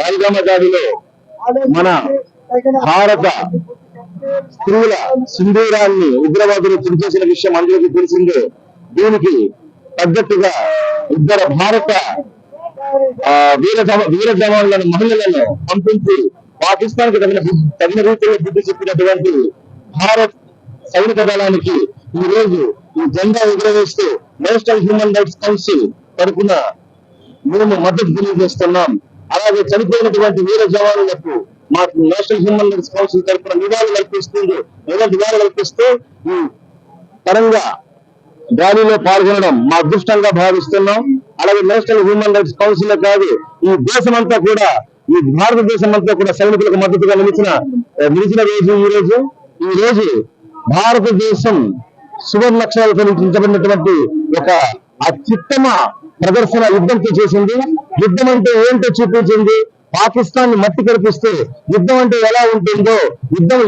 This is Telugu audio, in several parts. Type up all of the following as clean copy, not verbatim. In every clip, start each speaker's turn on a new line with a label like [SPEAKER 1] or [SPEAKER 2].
[SPEAKER 1] పహల్గామా దాడిలో మన భారత స్త్రీల సింధూరాన్ని ఉగ్రవాదులు తుంచేసిన విషయం అందరికీ తెలిసిందే. దీనికి తగ్గట్టుగా ఇద్దరు భారత వీర జవాన్లను మహిళలను పంపించి పాకిస్తాన్ కి తగిన రీతిలో బుద్ధి చెప్పినటువంటి భారత్ సైనిక దళానికి ఈ రోజు ఈ జెండా ఎగురవేస్తూ నేషనల్ హ్యూమన్ రైట్స్ కౌన్సిల్ తరఫున మేము మద్దతు తెలియజేస్తున్నాం. అలాగే చనిపోయినటువంటి వీర జవాన్లకు మాకు నేషనల్ హ్యూమన్ రైట్స్ కౌన్సిల్ తరఫున నివాళులు కల్పిస్తూ ఈ తరంగా ర్యాలీలో పాల్గొనడం మా అదృష్టంగా భావిస్తున్నాం. అలాగే నేషనల్ హ్యూమన్ రైట్స్ కౌన్సిల్ కాదు, ఈ దేశమంతా కూడా, ఈ భారతదేశం అంతా కూడా సైనికులకు మద్దతుగా నిలిచిన రోజు ఈ రోజు భారతదేశం సువర్ణాక్షరాలతో లిఖించబడినటువంటి ఒక అత్యుత్తమ ప్రదర్శన యుద్ధంతో చేసింది. యుద్ధం అంటే ఏంటో చూపించింది. పాకిస్తాన్ ని మట్టి కల్పిస్తే యుద్ధం అంటే ఎలా ఉంటుందో, యుద్ధం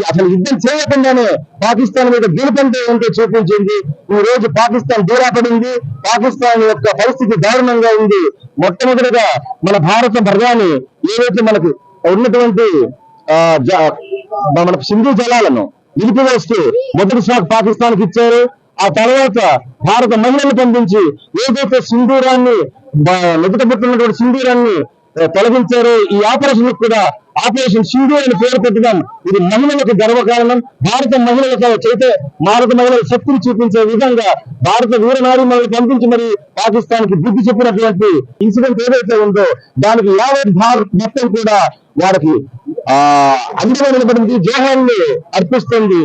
[SPEAKER 1] చేయకుండానే పాకిస్తాన్ మీద గెలుపంటే ఏంటో చూపించింది. ఈ రోజు పాకిస్తాన్ దూరాపడింది. పాకిస్తాన్ యొక్క పరిస్థితి దారుణంగా ఉంది. మొట్టమొదటిగా మన భారత ప్రధాని ఏదైతే మనకు ఉన్నటువంటి మన సింధు జలాలను నిలిపివేస్తూ మొదటి షాట్ పాకిస్తాన్ కి ఇచ్చారు. ఆ తర్వాత భారత మహిళలు పంపించి ఏదైతే సింధూరాన్ని నుదుట పుట్టినటువంటి సింధూరాన్ని తొలగించారు. ఈ ఆపరేషన్ కూడా ఆపరేషన్ సింధూర్ అని పేరు పెట్టడం ఇది మహిళలకు గర్వకారణం. భారత మహిళల శక్తిని చూపించే విధంగా భారత వీరనారీమణులు పంపించి మరి పాకిస్తాన్ కి బుద్ధి చెప్పినటువంటి ఇన్సిడెంట్ ఏదైతే ఉందో దానికి యావత్ భారత్ మొత్తం కూడా వారికి అండగా నిలబడింది, జోహార్లు అర్పిస్తుంది.